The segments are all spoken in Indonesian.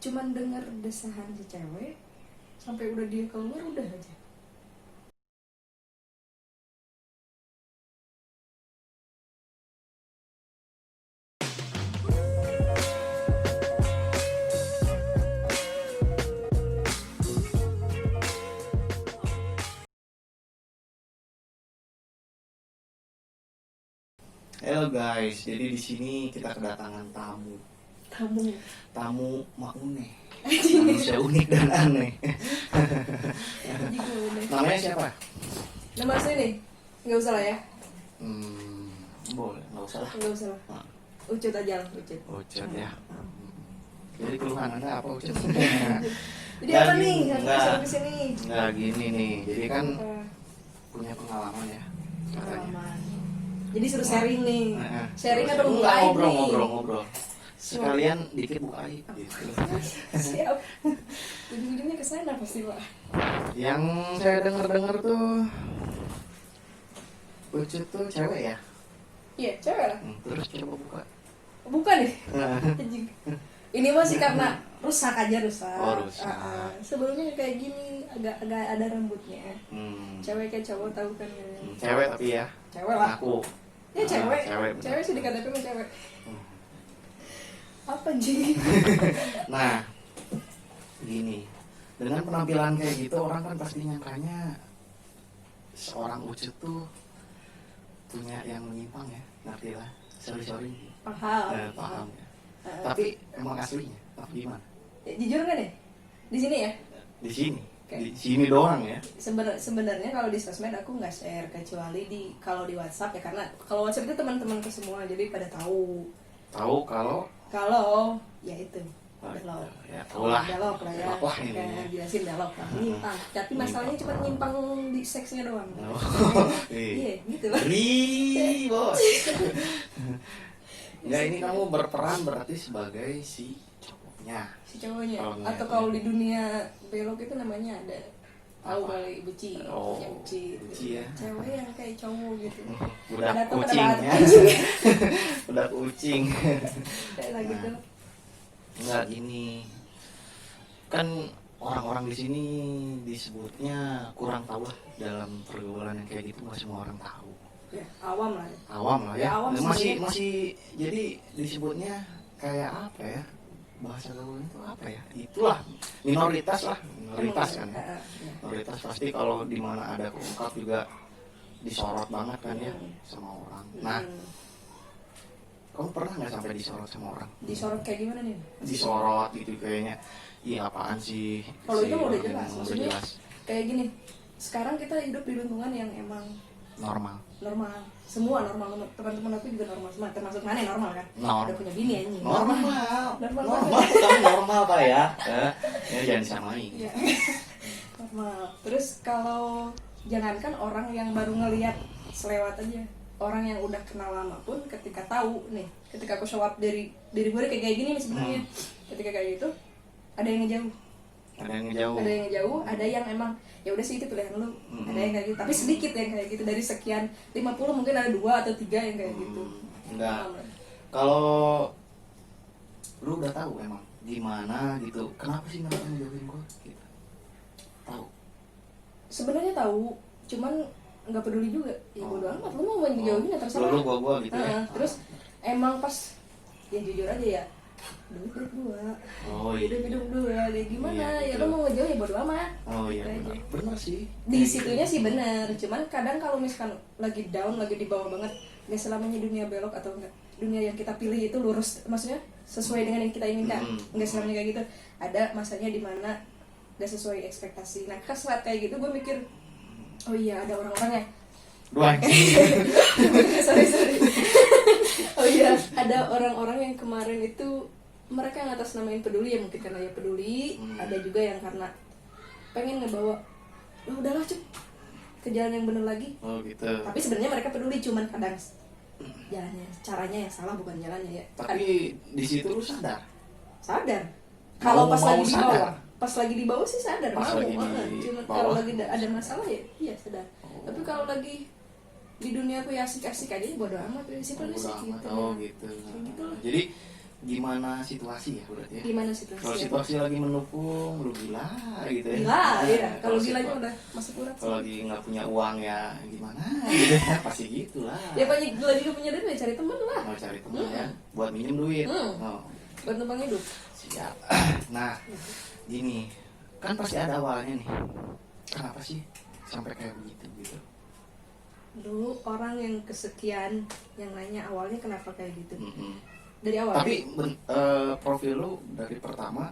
cuman denger desahan si cewek sampai udah dia keluar udah aja. Halo guys, jadi di sini kita kedatangan tamu Maune, manusia unik dan aneh. Namanya siapa? Nama asli nih, nggak usah lah ya. Boleh, nggak usah lah. Nggak usah lah. Ucut aja lah, Ucut. Ucut ya. Jadi keluhan Anda apa Ucut? Jadi apa nih? Yang kesini? Nggak gini nih, jadi kan punya pengalaman ya katanya. Jadi suruh sharing nih. Sharing atau buka aib nih? Ngobrol. Sekalian dikit buka aib gitu. Siap. Ujung-ujungnya kesana pasti Pak. Yang saya dengar tuh Ucut tuh cewek ya? Iya, cewek lah. Terus coba buka. Buka deh. Ini masih karena rusak. Oh, rusak. Sebelumnya kayak gini, agak ada rambutnya. Cewek kayak cowok tahu kan? Cewek tapi ya. Cewek lah. Aku. Ya cewek. Cewek Sih di KTP mah cewek. Apa sih? Nah, gini. Dengan penampilan kayak gitu orang kan pasti nyangkanya seorang Ucut tuh punya yang menyimpang ya, ngerti lah. Sorry. Paham ya. Tapi emang aslinya, apa gimana? Ya, jujur kan deh? Di sini ya? Di sini. Okay. Di sini doang ya. Sebenarnya kalau di sosmed aku nggak share kecuali kalau di WhatsApp ya, karena kalau WhatsApp itu teman-temanku semua jadi pada tahu. Tahu Kalau ya itu dialog. Ya tahu lah. Dialog lah ya. Wah, ini. Jelasin dialog lah. Nyimpang. Tapi masalahnya cuma nyimpang di seksnya doang. Iya, gitu lah. Bos. Enggak, ini kamu berperan berarti sebagai si cowoknya. Atau kalau di dunia belok itu namanya ada tahu kali buci. Buci ya. Cewek yang kayak cowok gitu. Budak kucing ya. Budak kucing. Kayak gitu. Enggak gini. Kan orang-orang di sini disebutnya kurang tahu lah dalam pergaulan yang kayak gitu, nggak semua orang tahu. Ya, awam lah ya. Masih jadi disebutnya kayak apa ya? Bahasa gaul itu apa ya? Itulah minoritas kan ya. Minoritas pasti kalau di mana ada keungkap juga disorot banget kan ya sama orang. Nah, kamu pernah nggak sampai disorot sama orang? Disorot kayak gimana nih? Disorot gitu kayaknya. Iya apaan sih? Kalau itu udah jelas. Maksudnya kayak gini. Sekarang kita hidup di lingkungan yang emang normal. Semua normal. Teman-teman aku juga normal semua, termasuk mana yang normal kan? Udah punya bini anjing. Normal Pak ya. Ya jangan disamain. Ya. Normal. Terus kalau jangankan orang yang baru ngelihat selewat aja, orang yang udah kenal lama pun ketika tahu nih, ketika aku show up dari diri gue kayak gini nih sebenarnya. Ketika kayak gitu ada yang ngejauh. Ada yang emang ya udah sih itu pilihan lu. Ada yang kayak gitu, tapi sedikit yang kayak gitu. Dari sekian 50 mungkin ada 2 atau 3 yang kayak gitu. Enggak. Kalau lu udah tahu emang gimana gitu, kenapa sih mereka ngejauhin gua gitu? Tahu. Sebenarnya tahu, cuman nggak peduli juga. Ya bodo amat, lu mau ngejauhin ya terserah. Lu gua gitu ya. Terus emang pas ya jujur aja ya, duit dua, hidup dua, kayak gimana? Ya lu mau ngejauh ya bodo amat. Benar sih. Di situnya sih benar, cuman kadang kalau misalkan lagi down, lagi di bawah banget, nggak selamanya dunia belok atau enggak dunia yang kita pilih itu lurus, maksudnya sesuai dengan yang kita inginkan. Nggak selamanya kayak gitu. Ada masanya di mana nggak sesuai ekspektasi. Nah pas saat kayak gitu gue mikir, oh iya ada orang-orangnya. sorry. Oh iya, ada orang-orang yang kemarin itu mereka yang atas namain peduli ya, mungkin karena ya peduli. Ada juga yang karena pengen ngebawa, udahlah Cuk, ke jalan yang bener lagi. Gitu. Tapi sebenarnya mereka peduli, cuman kadang jalannya, caranya yang salah, bukan jalannya ya. Tapi di situ lu sadar. Kalau pas lagi di bawah, lagi di bawah sih sadar. Cuman kalau lagi ada masalah ya iya sadar. Tapi kalau lagi di dunia aku ya asik-asik aja, bodo amat, simpelnya sih gitu. Gitu. Jadi gimana situasi ya berarti ya. Gimana situasi? Kalau situasi lagi mendukung, lu gila gitu ya. Gila, iya. Kalau gilanya situ- udah masuk urat kalau sih. lagi nggak punya uang ya gimana gitu ya, pasti gitulah. Ya paling gila juga punya duit ya cari temen lah. Mau cari teman ya, buat minjem duit. Oh, Buat numpang hidup. siap. Nah, gini, kan pasti ada awalnya nih. Kenapa sih sampai kayak begitu gitu? Dulu orang yang kesekian yang nanya awalnya kenapa kayak gitu. Mm-mm. Dari awal. Tapi profil lu dari pertama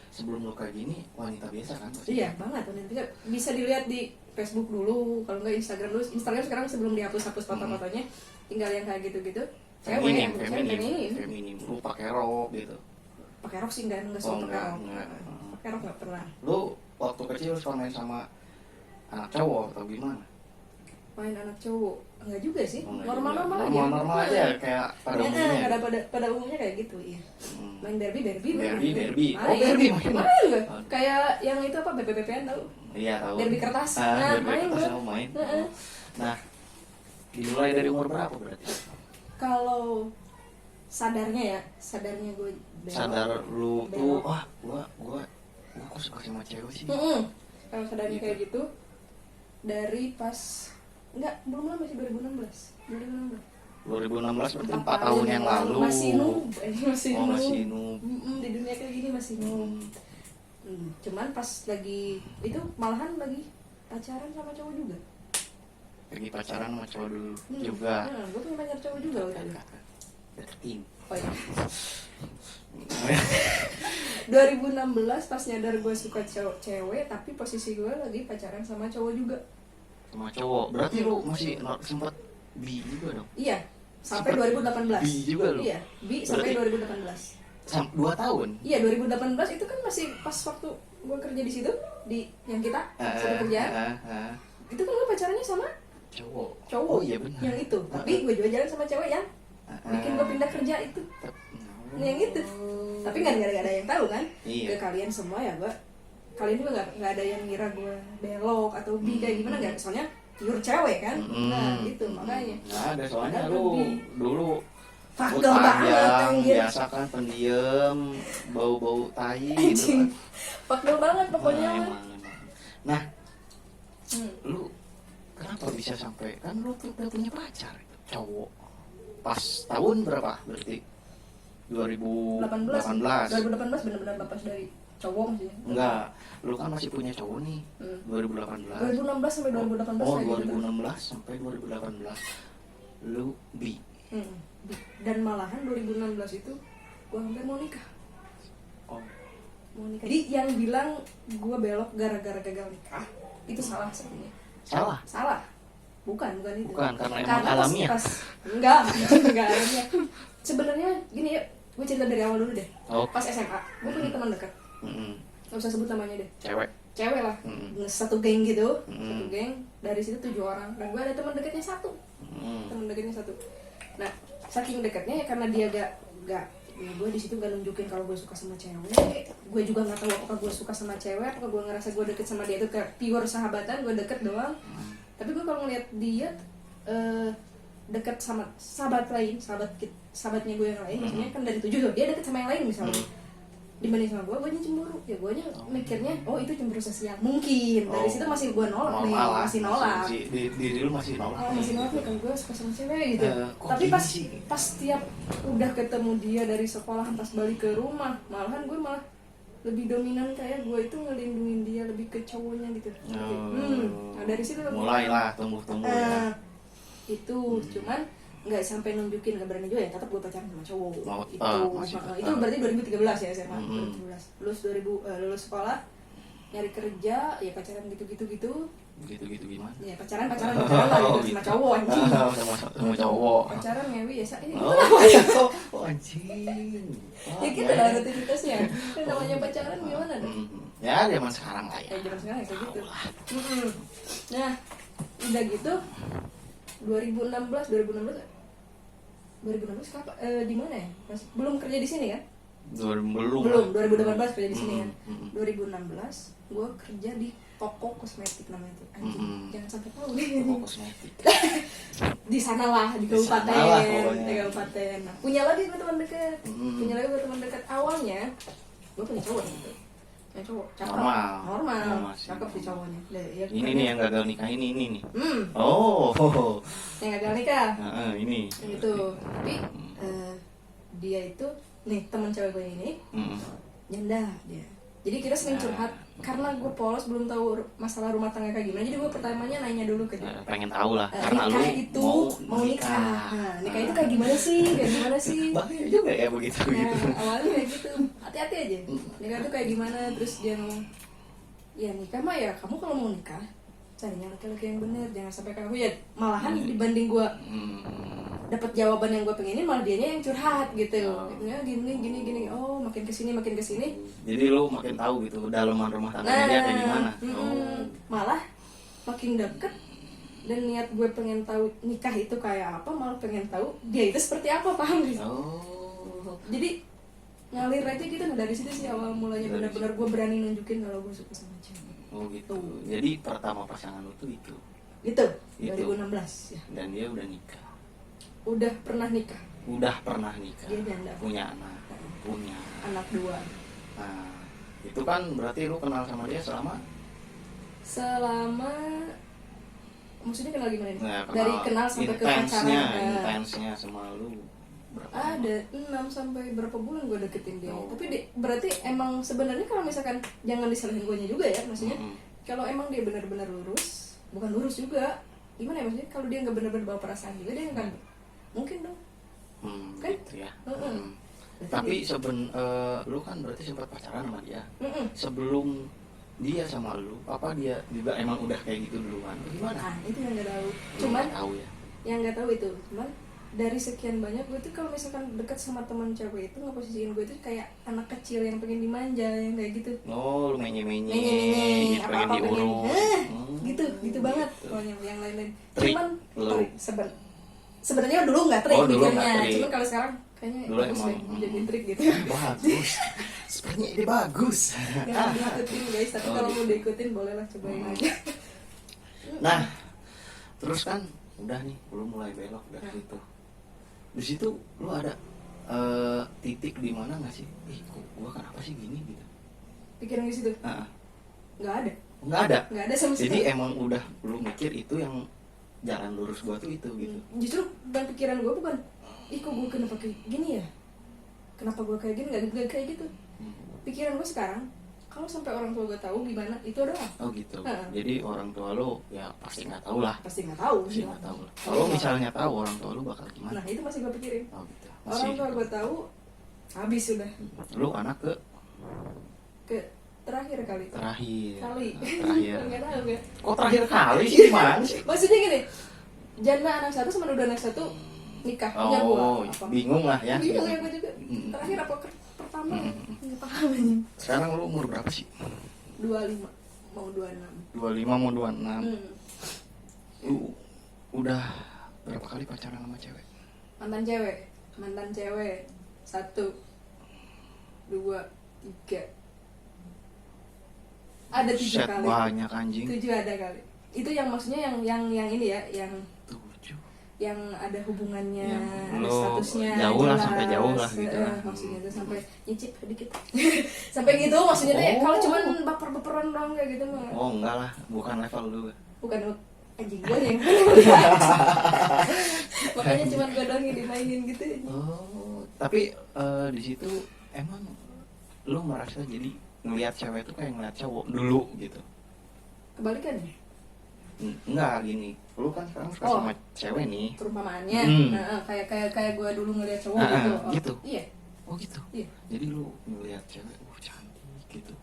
sebelum lu kayak gini wanita biasa kan? Pasti? Iya banget, bisa dilihat di Facebook dulu, kalau nggak Instagram dulu. Instagram sekarang sebelum dihapus-hapus foto-fotonya, tinggal yang kayak gitu-gitu. Cewek, feminim. Lu pakai rok gitu. pakai rok sih nggak Oh, suka pakai enggak, rok. enggak. Pakai rok nggak pernah. Lu waktu kecil suka main sama anak cowok atau gimana? Main anak cowok enggak juga sih, Oh, enggak normal-normal juga. aja. Normal aja kayak pada umumnya. Pada umumnya kayak gitu, iya. Hmm. Main Barbie. Barbie. Oh, Main. Barbie main. Main gue. Kayak yang itu apa BBBPN tahu? Iya tahu. Barbie kertas. Ah, Nah, Barbie main kertas gue. kamu main. Heeh. Nah, dimulai dari umur berapa berarti? Kalau sadarnya gue belok. Sadar lu tuh, Belok. wah, gua kok suka sama cewek sih. Kalau sadarnya Gitu. kayak gitu dari pas belum lama sih 2016. 2016 berarti 4 4 tahun yang lalu. Masih noob. Oh, masih noob. Di dunia kayak gini masih noob. Cuman pas lagi itu malahan lagi pacaran sama cowok juga. Pergi pacaran sama cowok dulu juga. Gue punya pacar cowok juga waktu itu. Deketin. Oh iya. 2016 pas nyadar gue suka cewek, tapi posisi gue lagi pacaran sama cowok juga. Sama cowok. Berarti lu masih sempet bi juga dong. Iya, sampai 2018. Bi juga lu. Iya, sampai 2018. 2 tahun. Iya, 2018 itu kan masih pas waktu gue kerja di situ, di yang kita sudah kerja. Itu kan gue pacarannya sama Cowok. cowok. Oh iya benar. Yang itu. Tapi gue juga jalan sama cewek yang bikin gue pindah kerja itu. Yang itu. Tapi nggak ada yang tahu kan? Iya. Ke kalian semua ya, kalian juga nggak ada yang ngira gue belok atau bi kayak gimana, nggak, soalnya pure cewek kan. Nah gitu makanya. Nggak ada, soalnya Ada lu lebih. dulu Fakel banget anjir. biasa kan pendiam, bau-bau tai gitu Anjing. kan. Fakel banget pokoknya. Nah, mah. emang. Nah, Hmm. lu kenapa bisa sampai, kan lu tuh udah punya pacar cowok pas tahun berapa berarti? 2018. 2018 benar-benar lepas dari cowok maksudnya. Enggak, lu kan masih punya cowok nih. 2018. 2016 sampai 2018 Oh, kayak gitu. 2016 sampai 2018 lu bi. Dan malahan 2016 itu gue hampir mau nikah. Oh, Jadi yang bilang gue belok gara-gara gagal nikah itu salah sebenarnya. salah. Bukan itu. Bukan, karena emang alamiah. Enggak alamiah. Sebenarnya gini ya, gue cerita dari awal dulu deh. Oh. Pas SMA, gue punya teman dekat. Mm-mm. Gak usah sebut namanya deh. Cewek lah. Satu geng gitu. Satu geng. Dari situ 7 orang. Dan gue ada teman dekatnya satu. Nah, saking dekatnya ya karena dia gak ya gue di situ gak nunjukin kalau gue suka sama cewek. Gue juga nggak tahu apakah gue suka sama cewek, apakah gue ngerasa gue deket sama dia itu kayak pure sahabatan, gue deket doang. Tapi gue kalau ngeliat dia deket sama sahabatnya gue yang lain, maksudnya kan dari 7 tuh dia deket sama yang lain misalnya. Dibanding sama gue cemburu. Ya gue mikirnya, oh itu cemburu sosial. Mungkin dari situ masih gue nolak nih, masih nolak. Diri lu masih nolak. Masih nolak nih kan gue suka sama cewek gitu. Kok Tapi gini pas sih? tiap udah ketemu dia dari sekolah pas balik ke rumah, malahan gue malah lebih dominan kayak gue itu ngelindungin dia lebih ke cowoknya gitu. Nah dari situ mulailah tumbuh ya. Itu cuman nggak sampai nunjukin, nggak berani juga ya, tetap gue pacaran sama cowok. Itu berarti 2013 ya SMA. 2013 lulus sekolah, nyari kerja ya pacaran gitu gimana? ya pacaran lah gitu sama cowok anjing. Sama cowok. Pacaran ngewi ya ini Anjing. ya gitu lah rutinitasnya. Kan namanya pacaran gimana deh? Ya zaman sekarang lah ya. Zaman sekarang kayak gitu. Nah udah gitu 2016 kapan? Di mana ya? Belum kerja di sini kan? Belum 2018 kerja di sini kan. 2016 gue kerja di toko kosmetik namanya tuh. Anjing, jangan sampai tahu nih. Toko kosmetik. Di sana lah, di Di sana kabupaten, lah pokoknya. di kabupaten. Nah, punya lagi gue teman dekat. Punya lagi gue teman dekat. Awalnya gue punya cowok gitu. Punya cowok, cakep. Normal. sih. Cakep sih cowoknya. Ya, Ini nih yang gagal nikah ini nih. Hmm, Oh. yang gagal nikah. Ini. Yang itu. Tapi dia itu nih teman cewek gue ini janda dia. Jadi kita sering curhat karena gue polos belum tahu masalah rumah tangga kayak gimana. Jadi gue pertamanya nanya dulu ke dia. Pengen tahu lah karena lu Nikah itu mau nikah. Nah, nikah itu kayak gimana sih? Kayak gimana sih? Bahaya juga ya begitu Nah, gitu. awalnya kayak gitu. Hati-hati aja. Nikah itu kayak gimana? Terus dia ngomong, ya nikah mah ya kamu kalau mau nikah carinya laki-laki yang bener, jangan sampai kamu ya malahan dibanding gue dapat jawaban yang gue pengenin malah dianya yang curhat gitu. Ya gini. Oh, makin kesini. Jadi lu makin tahu gitu dalaman rumah tangganya dia kayak gimana. Malah makin deket dan niat gue pengen tahu nikah itu kayak apa, malah pengen tahu dia itu seperti apa, paham gitu. Jadi ngalir aja gitu. Nah dari situ sih awal mulanya benar-benar gue berani nunjukin kalau gue suka sama cewek. Oh gitu. Jadi pertama pasangan lu tuh itu. Itu Itu. 2016 ya. Dan dia udah nikah. Udah pernah nikah. Dia janda. punya Anak 2. Nah itu kan berarti lu kenal sama dia selama maksudnya kenal gimana nih? Nah, Dari kenal sampai ke pacaran. Intensnya sama lu berapa Ada 6 sampai berapa bulan gue deketin dia. Tapi berarti emang sebenarnya kalau misalkan jangan disalahin gue juga ya, maksudnya kalau emang dia benar-benar lurus, bukan lurus juga, gimana ya maksudnya kalau dia nggak benar-benar bawa perasaan juga dia kan mungkin dong. Kan? gitu ya. Tapi lu kan berarti sempat pacaran sama dia. Sebelum dia sama lu, apa dia juga emang udah kayak gitu duluan? Gimana? Ah, itu yang nggak tahu. Cuman tahu ya. Yang nggak tahu itu, cuman dari sekian banyak gue tuh kalau misalkan dekat sama teman cewek itu ngeposisiin gue tuh kayak anak kecil yang pengen dimanja, yang kayak gitu. Oh, lu menye-menye, Menye-menye, pengen apa-apa diurus. gitu banget. Pokoknya yang lain-lain. Trik Cuman lu. sebenarnya dulu nggak trik Dulu mikirnya, nggak trik. cuman kalau sekarang kayaknya Dulu bagus emang, deh jadi trik gitu. Bagus. Sepertinya ini bagus. Jangan diikutin guys, tapi kalau mau diikutin bolehlah cobain aja. Nah, terus kan udah nih, lu mulai belok dari situ. Di situ lu ada titik di mana nggak sih? Kok gua kenapa sih gini gitu? Pikiran di situ? Nggak ada. Nggak ada sama sekali. Jadi emang udah lu mikir itu yang jalan lurus gua tuh itu gitu. Justru pikiran gue bukan, kok gue kenapa kayak gini ya? Kenapa gue kayak gini? Nggak kayak gitu. Pikiran gue sekarang, kalau sampai orang tua gue tahu gimana, itu doang. Oh gitu. Jadi orang tua lu ya pasti nggak tahu lah. Pasti nggak tahu. Kalau misalnya tahu orang tua lu bakal gimana? Nah itu masih gue pikirin. Oh gitu. Orang tua gue tahu, habis sudah. Lu anak ke terakhir kali. Terakhir. Nggak tahu ya. Kok terakhir kali sih gimana sih? Maksudnya gini, janda anak 1 sama udah anak 1 nikah punya gua. Bingung lah ya. Bingung ya gue juga. Terakhir apa pertama? Nggak paham aja. Sekarang lu umur berapa sih? 25 mau 26. 25 mau 26. Lu udah berapa kali pacaran sama cewek? Mantan cewek 1 2 3 ada 7 kali. Banyak anjing. 7 ada kali. Itu yang maksudnya yang ini ya, yang 7. Yang ada hubungannya, Yang ada statusnya jauh lah, jelas. sampai jauh lah gitu lah. Maksudnya itu sampai nyicip sedikit. Sampai gitu maksudnya tuh kalau cuman baper-baperan doang kayak gitu mah. Oh enggak lah, bukan level lu. Bukan anjing gue yang makanya cuman gue doang yang dimainin gitu. Oh, tapi di situ emang lu merasa jadi ngelihat cewek itu kayak ngelihat cowok dulu gitu? Kebalikan ya? Enggak gini, lu kan sekarang suka sama cewek nih. Perumpamaannya, kayak gue dulu ngelihat cowok gitu. Gitu. Iya. Oh gitu. Iya. Jadi lu ngelihat cewek, cantik gitu.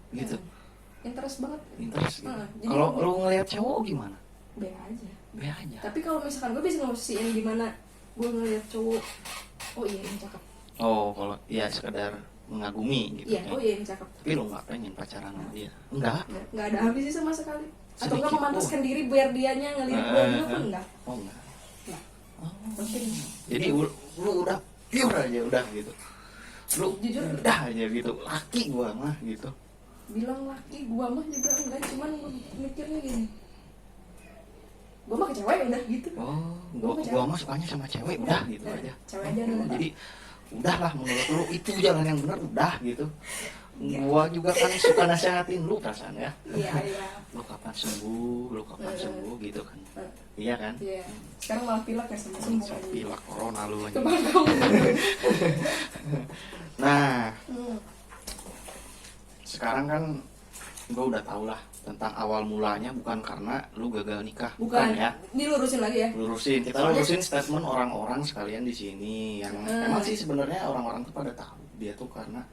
Interest banget. Interest gitu. Jadi Kalau lu ngelihat cowok gimana? Be aja. Tapi kalau misalkan gue bisa ngomongin gimana gue ngelihat cowok, oh iya ini cakep. Oh kalau ya sekedar mengagumi gitu. Iya, oh iya ini cakep. Tapi lu nggak pengen pacaran sama dia? Enggak ada habisnya sama sekali. Atau nggak Sedikit memantaskan diri biar dianya ngelihat gue juga pun enggak. Oh enggak. Mungkin. Jadi lu udah pure aja udah gitu. Lu jujur udah aja gitu. Laki gua mah gitu. bilang laki gua mah juga enggak, cuman gua mikirnya gini, gua mah ke cewek udah gitu. Oh, gua mah sukanya sama cewek udah gitu aja. Cewek aja udah. Jadi udahlah, menurut lu itu jalan yang benar udah gitu. Gua juga kan suka nasihatin lu perasaan ya. Iya, iya. Lu kapan sembuh gitu kan. Iya kan? Iya. Sekarang malah pilek ya sembuh aja. Pilek corona lu aja. Coba kamu. Nah, sekarang kan gue udah tau lah tentang awal mulanya bukan karena lu gagal nikah. Bukan ya. Ini lurusin lagi ya. Kita lurusin statement orang-orang sekalian di sini yang emang sih sebenarnya orang-orang tuh pada tahu dia tuh karena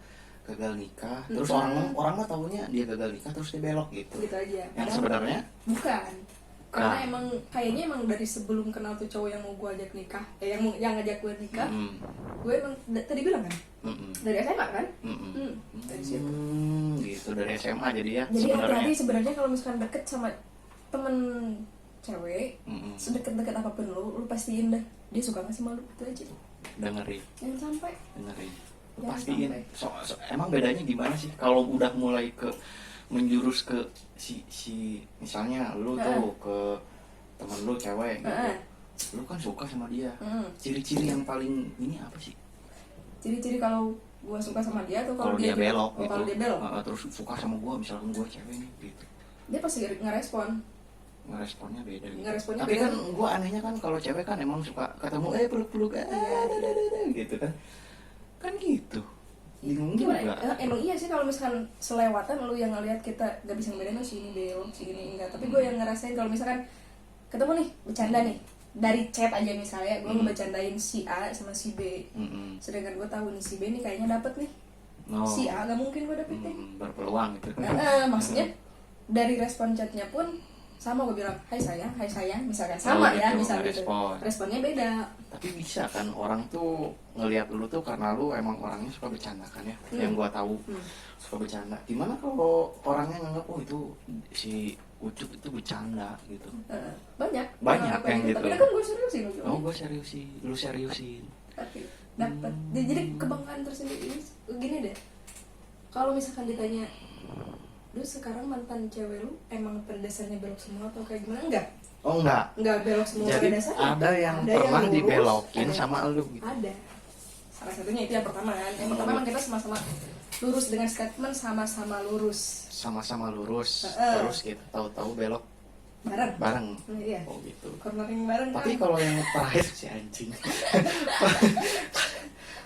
gagal nikah. Terus orang mah tahunya dia gagal nikah terus dia belok gitu. Gitu aja. Yang sebenarnya bukan. Karena emang kayaknya emang dari sebelum kenal tuh cowok yang mau gue ajak nikah, yang ngajak gue nikah, gue emang tadi bilang kan, dari SMA kan, dari situ. Gitu dari SMA jadi ya. Jadi hati-hati sebenarnya kalau misalkan deket sama temen cewek, sedekat-dekat apapun lu pastiin dah dia suka nggak sama lu, itu aja. Dengerin. Jangan sampai. Lu pastiin. Emang bedanya gimana sih kalau udah mulai ke menjurus ke si misalnya lu tuh ke temen lu cewek gitu. Lu kan suka sama dia. Ciri-ciri yang paling ini apa sih? Ciri-ciri kalau gua suka sama dia tuh kalau dia belok gitu. Kalau dia belok. Terus suka sama gua, misalkan gua cewek nih gitu. Dia pasti ngerespon. Ngeresponnya beda gitu. Ngeresponnya Tapi beda. kan gua anehnya kan kalau cewek kan emang suka ketemu peluk-peluk gitu kan. Kan gitu. Bingung juga. Emang iya sih kalau misalkan selewatan lu yang ngelihat kita gak bisa ngebedain si ini belok, si ini enggak. Tapi gue yang ngerasain kalau misalkan ketemu nih bercanda nih dari chat aja misalnya, gue ngebecandain si A sama si B. Sedangkan gue tahu nih si B nih kayaknya dapet nih. Si A gak mungkin gue dapetin. Berpeluang gitu. Maksudnya dari respon chatnya pun sama, gue bilang hai sayang misalkan sama ya misalnya gitu. Responnya beda. Tapi bisa kan orang tuh ngelihat lu tuh karena lu emang orangnya suka bercanda kan ya. Yang gua tahu suka bercanda. Gimana kalau orangnya nganggap oh itu si Ucup itu bercanda gitu. Banyak yang gitu. Tapi kan gue seriusin. Oh, gue seriusin. Lu seriusin. Tapi dapat. Jadi kebanggaan tersendiri gini deh. Kalau misalkan ditanya, lu sekarang mantan cewek lu emang pada dasarnya belok semua atau kayak gimana? Enggak. Oh enggak. Enggak belok semua jadi pada dasarnya. Ada yang pernah lurus, dibelokin sama lu gitu. Ada. Salah satunya itu yang pertama kan. Yang pertama emang kita sama-sama lurus dengan statement sama-sama lurus. Sama-sama lurus. Terus gitu tahu-tahu belok bareng. Iya. Oh gitu. Cornering bareng. Tapi kan? kalau yang terakhir si anjing.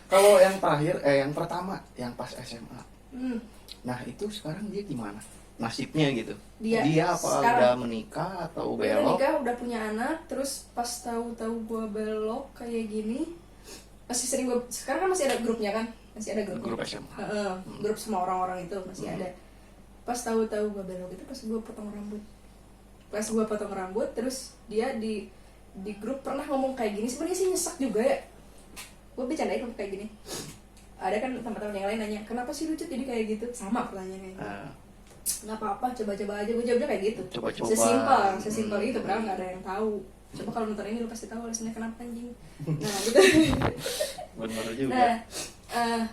Kalau yang terakhir yang pertama yang pas SMA. Nah itu sekarang dia gimana nasibnya gitu? Dia apa sekarang, udah menikah atau belok? Udah menikah, udah punya anak, terus pas tahu-tahu gue belok kayak gini, masih sering gue, sekarang kan masih ada grupnya kan, masih ada grupnya. Grup SMA. Grup sama orang-orang itu masih ada. Pas tahu-tahu gue belok itu pas gue potong rambut, terus dia di grup pernah ngomong kayak gini, sebenarnya sih nyesek juga ya. Gue bercandain ngomong kayak gini. Ada kan teman-teman yang lain nanya, kenapa sih lucu jadi kayak gitu? Sama pertanyaannya. Nggak apa-apa, coba-coba aja. Gue jawabnya kayak gitu. Coba-coba. Sesimpel itu, padahal nggak ada yang tahu. Coba kalau nonton ini lu pasti tahu alasannya kenapa anjing. Nah gitu. Benar juga. Nah,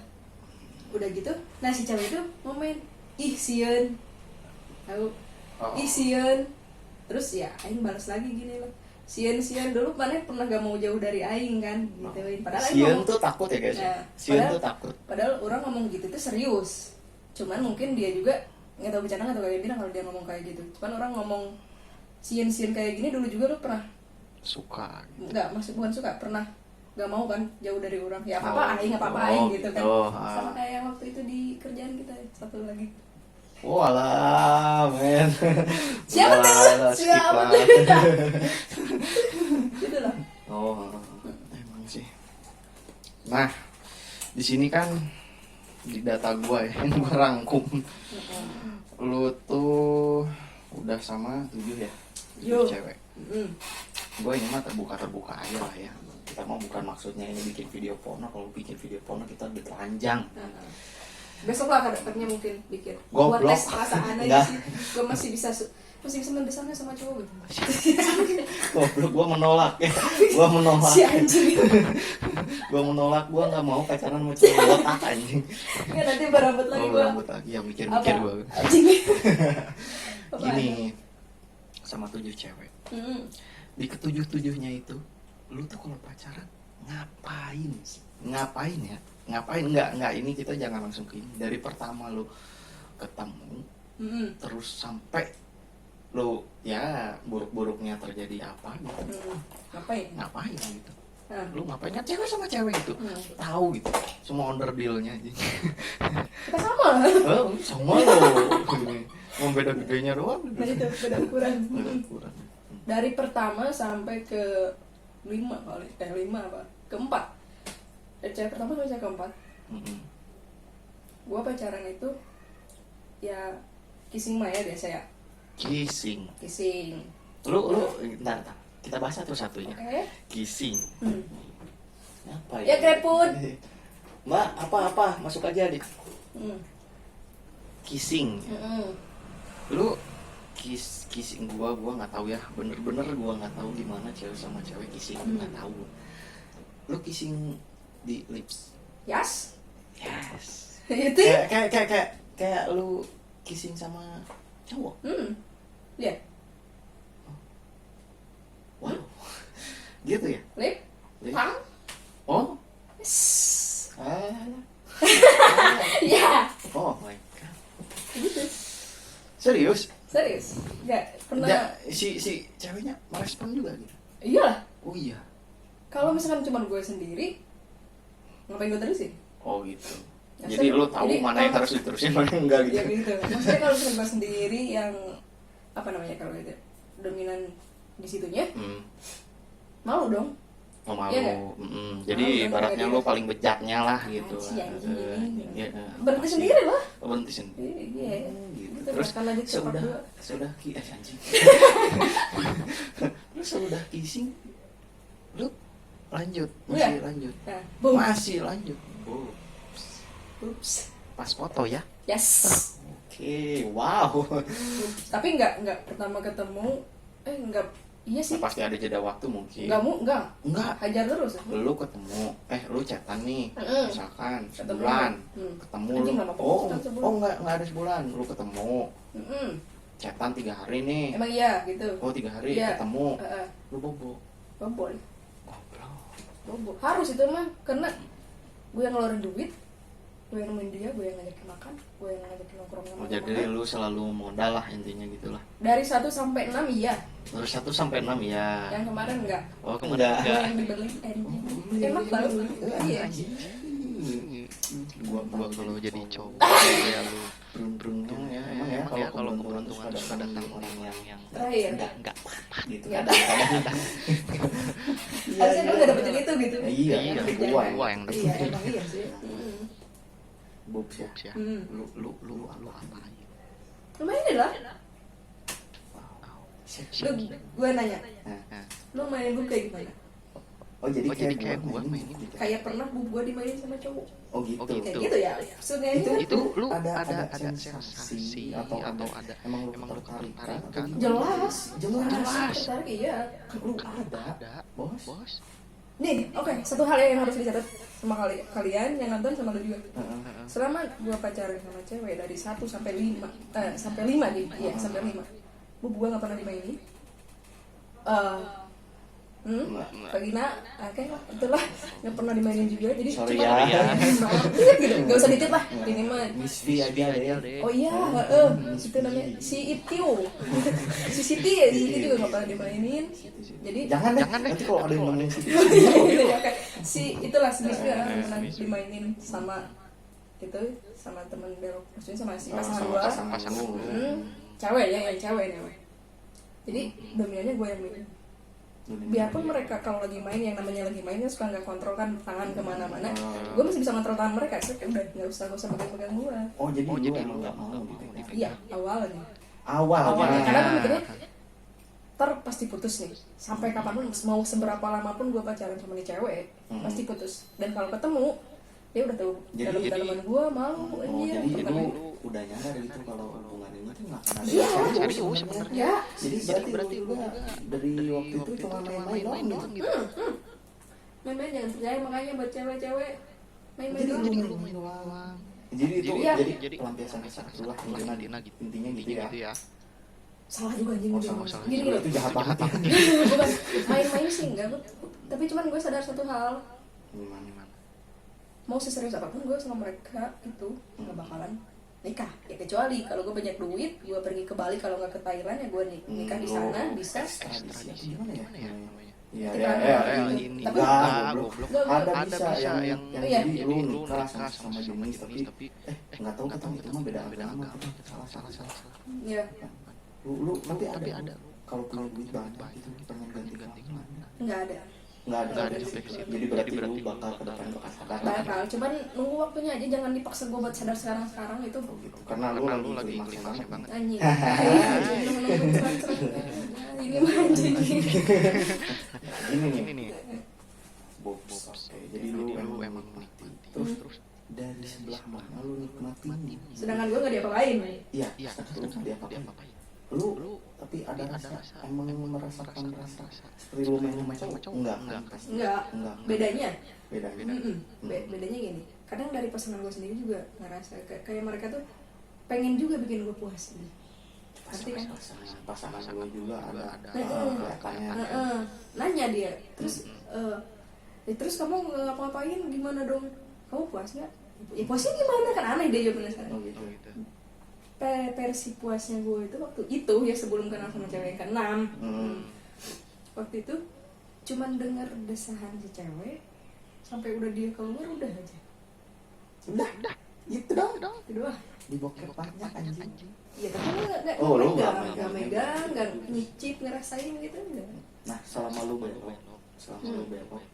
udah gitu. Nah si cewek itu ngomen, ih sieun, tahu? Ih sieun. Terus ya, aing balas lagi gini loh. Sieun dulu mana pernah gak mau jauh dari aing kan gituin. Padahal Sieun tuh takut ya guys. Sieun tuh takut. Padahal orang ngomong gitu tuh serius. Cuman mungkin dia juga nggak tahu bercanda nggak tahu kayak bilang kalau dia ngomong kayak gitu. Cuman orang ngomong sieun kayak gini dulu juga lu pernah suka gitu. Nggak, maksud bukan suka, pernah gak mau kan jauh dari orang. Ya apa-apa aing aing gitu kan. Sama kayak yang waktu itu di kerjaan kita satu lagi. Oh alah, men. Siapa tuh? Gitu lah. Oh, emang sih. Nah, di sini kan di data gua ya, yang gua rangkum. Lu tuh udah sama 7 ya? 7 cewek. Gua ini mah terbuka aja lah ya. Kita mau bukan maksudnya ini bikin video porno. Kalau bikin video porno kita udah telanjang. besok lah kadang mungkin bikin Goblok. buat tes perasaan aja Enggak. sih. Gue masih bisa mendesamnya sama cowok gitu. Goblok, gua menolak ya. Gua menolak. Si anjing. Gua menolak, gua nggak mau pacaran sama cowok botak anjing. Nggak, nanti berambut lagi Oh, gue. rambut lagi yang mikir-mikir gua. Anjing. Apaan? Gini, sama 7 cewek. Di ketujuh-tujuhnya itu, lu tuh kalau pacaran ngapain? Ngapain ya? Ngapain? Enggak, ini kita jangan langsung ke ini. Dari pertama lu ketemu, terus sampai lu ya buruk-buruknya terjadi apa gitu. Ngapain gitu. Lu ngapain? Kan cewek sama cewek gitu. Tahu gitu. Semua underdealnya aja. Kita sama lah. Oh, sama lo. Mau beda gedenya doang. Nah itu beda ukuran. Beda ukuran. Dari pertama sampai ke 5 kali, 5 apa? Keempat. Dari cewek pertama sampai cewek keempat. Gua pacaran itu ya kissing mah ya biasa ya. Kissing. Lu bentar. Kita bahas satu-satunya. Oke. Kissing. Apa Ya kreput. Mbak, apa? Masuk aja, Dik. Kissing. Lu kissing gua nggak tahu ya. Bener-bener gua nggak tahu gimana cewek sama cewek kissing, nggak tahu. Lu kissing di lips. Yes. Itu ya? kayak lu kissing sama cowok. Lihat. Wow. Gitu ya? Lip. Lip. Pang. Oh. Ya. Oh my god. Gitu. Serius? Nggak pernah. Ya, si ceweknya merespon juga gitu. Iyalah. Oh iya. Kalau misalkan cuma gue sendiri, ngapain gue terusin? Oh gitu. Ya, Jadi lu tahu jadi mana yang kalau- harus diterusin, mana yang enggak gitu. Ya gitu. Maksudnya kalau misalkan gue sendiri yang apa namanya kalau itu dominan di situnya, malu dong. Oh malu. Iya nggak? Jadi Malu, ibaratnya nggak lu paling bejatnya lah gitu. Si anjing. Iya, Berhenti pasti. sendiri lah. Oh, berhenti sendiri. Iya. Gitu. Gitu, Terus makan lagi cepat dua. sudah anjing. Terus sudah kissing, lu lanjut, masih Iya. lanjut. Nah, boom. Masih lanjut. Oh. Oops. Pas foto ya. Yes. Oke, wow. Tapi nggak pertama ketemu, nggak. Iya sih. Pasti ada jeda waktu mungkin. Nggak. Enggak. Hajar terus. Lu ketemu, lu chatan nih, misalkan Ketemu. sebulan, ketemu Anjing, lu, nggak apa-apa oh chatan sebulan. nggak ada sebulan, lu ketemu, chatan 3 hari nih, Emang iya gitu. oh 3 hari Iya. ketemu, lu bobo, Bobo. goblok, Harus itu mah karena gue yang ngeluarin duit, gue yang nemuin dia, gue yang ngajakin makan, gue yang ngajakin nongkrong sama oh, jadi lu selalu modal lah intinya gitulah. Dari 1 sampai 6 iya. Terus 1 sampai 6 ya. Yang kemarin enggak. Oh enggak. Gue yang dibeli enak banget. Iya. Gua kalau jadi cowok ya lu beruntung ya. Emang ya kalau keberuntungan suka datang orang yang Terakhir. enggak apa gitu. Nggak Kadang-kadang. Harusnya gue gak dapetin itu gitu. Iya, gua yang Iya, emang iya sih. Boobs ya. Lu apa aja? Lumayan lah. Wow. Gue nanya, Nah. lu mainin boob kayak gimana? Oh jadi kayak gua main gitu. Kayak pernah boob gue dimainin sama cowok. Oh gitu. Kayak gitu ya. Maksudnya Itu kan lu ada sensasi atau ada emang lu tertarik? jelas. Jelas. Tertarik iya. Lu ada, bos. Nih, oke, satu hal yang harus dicatat sama kalian yang nonton sama lu juga. Selama gua pacaran sama cewek dari 1 sampai 5, sampai 5 gitu. Iya, sampai 5. Gua enggak pernah dimainin. Vagina, oke lah, itulah nggak pernah dimainin juga, jadi Sorry cuma ya. gitu, nggak usah ditip lah, ini mah. Miss V aja deh. Oh iya, itu namanya si Itio, si Siti ya, si Siti juga nggak pernah dimainin, jadi Jangan deh. Nanti kalau ada yang ngomong sih. Oke. Si itulah si Miss nggak pernah dimainin sama itu sama temen belok, maksudnya sama si pasangan gua, cewek ya, yang cewek nih, jadi dominannya gue yang main. Biarpun mereka kalau lagi main, yang namanya lagi main kan suka nggak kontrol kan tangan kemana-mana, gue masih bisa kontrol tangan mereka, so udah nggak usah pegang-pegang gue. Oh jadi lu nggak mau gitu ya? Iya awalnya Awalnya. karena gue mikirnya pasti putus nih, sampai kapanpun mau seberapa lama pun gue pacaran sama nih cewek pasti putus, dan kalau ketemu dia udah tahu Jadi- dalam-dalaman gue mau Oh, anjir. jadi Pertama. lu udah nyadar itu kalau hubungan ini tuh nggak akan ada Iya, yang serius sebenarnya. ya Jadi berarti lu juga dari waktu itu cuma main-main doang gitu. main-main jangan percaya, makanya buat cewek-cewek main-main Jadi doang. lu main doang. Jadi itu Iya. jadi pelampiasan hasrat lu lah intinya gitu ya. Salah juga anjing Oh, dia. salah. Gini Itu loh, jahat banget ya. bukan main-main sih enggak, tapi cuman gue sadar satu hal, Gimana? mau seserius apapun gue sama mereka itu nggak bakalan nikah ya, kecuali kalau gue banyak duit, gue pergi ke Bali, kalau nggak ke Thailand ya gue nikah di sana bisa. Tradisi gimana ya? Iya, Ini. Tapi- goblok. Nggak, Ada bisa yang Iya. jadi lu nikah sama jenis tapi nggak tahu kita itu mah beda agama, salah. Ya Lu nanti ada kalau punya duit banyak itu pengen ganti agama. nggak ada. Nggak ada Nggak ada sampai sampai ke ke situ. situ. Jadi berarti Jadi lu berarti bakal ke depan bakal sadar. Bakal, cuman nunggu waktunya aja, jangan dipaksa gue buat sadar sekarang itu. Oh, gitu. Karena lu lagi klimaksnya banget. Anjing. Nunggu serang-serangnya. Ini mah anjing. Ini nih. Bobs. Oke, jadi lu emang nikmati. Terus dari sebelah mana lu nikmati? Sedangkan gue nggak diapa-apain. Iya, lu dia apa? Lu tapi ada rasa emang merasakan rasa seperti lu main sama cowok? Enggak. Enggak. Bedanya. Bedanya. Bedanya gini. Kadang dari pasangan gue sendiri juga ngerasa kayak mereka tuh pengen juga bikin gue puas. Ngerti kan? Pasangan lu juga ada Heeh. kelihatannya. Nanya dia. Terus kamu ngapa-ngapain gimana dong? Kamu puas nggak? Ya puasnya gimana kan, aneh dia juga penasaran. Oh gitu. Versi puasnya gue itu waktu itu ya, sebelum kenal sama cewek yang ke-6. Waktu itu cuman denger desahan si cewek sampai udah dia keluar udah aja. Udah. Gitu dong. Itu doang. Di bokep banyak anjing. Ya tapi nggak Oh, lu nggak nggak megang. megang, nggak nyicip ngerasain gitu enggak. Nah, selama lu belok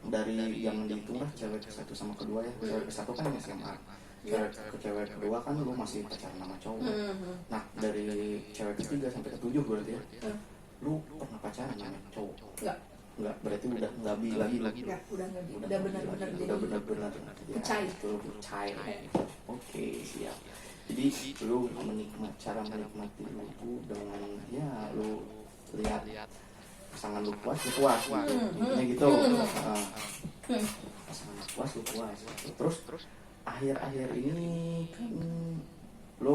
dari yang dihitung lah cewek ke satu sama kedua ya. Cewek ke satu kan SMA. Cewek kedua kan lu masih pacaran sama cowok. Nah, dari cewek ketiga sampai ketujuh berarti ya. Lu pernah pacaran sama cowok? Enggak, berarti udah enggak bi lagi. Nggak, udah benar-benar jadi udah benar-benar Pucai. Pucai. Oke, siap. Jadi lu menikmati lu dengan ya lu lihat pasangan lu puas, lu puas. Intinya gitu. Pasangan lu puas, lu puas. Terus akhir-akhir ini kan lu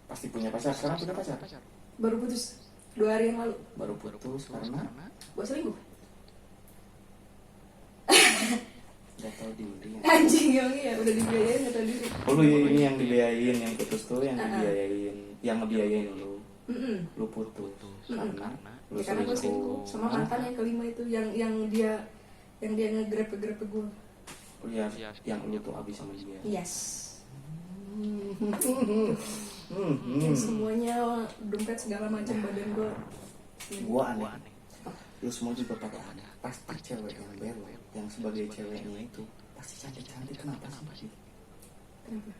pasti punya pacar. Sekarang punya pacar? baru putus 2 hari yang lalu. Baru putus karena Gue selingkuh. gak tau diri. Anjing ya, udah dibiayain gak tau diri. Oh, lu ini yang dibiayain, yang putus tuh yang dibiayain, yang ngebiayain lu. Lu putus karena lu Ya karena gue selingkuh sama mantan yang kelima itu, yang dia ngegrep gue. Oh iya, yang lu tuh abis sama dia. Yes. Yang semuanya dompet segala macam badan gue. Gua aneh. Lu semua juga pada aneh. Pasti cewek yang belok, yang sebagai ceweknya itu pasti cantik-cantik. Kenapa sih?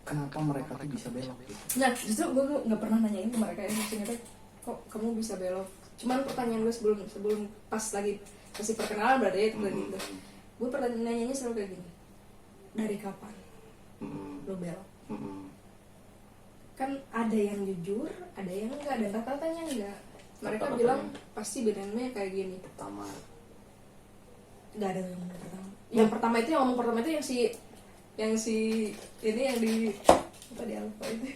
Kenapa mereka tuh bisa belok gitu? Nah justru gue nggak pernah nanyain ke mereka yang maksudnya kok kamu bisa belok. Cuman pertanyaan gue sebelum pas lagi kasih perkenalan berarti ya itu gitu. Gue pertanyaannya selalu kayak gini. Dari kapan lo belok? Kan ada yang jujur, ada yang enggak, dan rata-ratanya enggak. Mereka Rata-ratanya. bilang pasti bedanya kayak gini. Pertama, Enggak ada yang pertama. Yang pertama itu yang ngomong pertama itu yang si ini yang di apa di Alfa itu.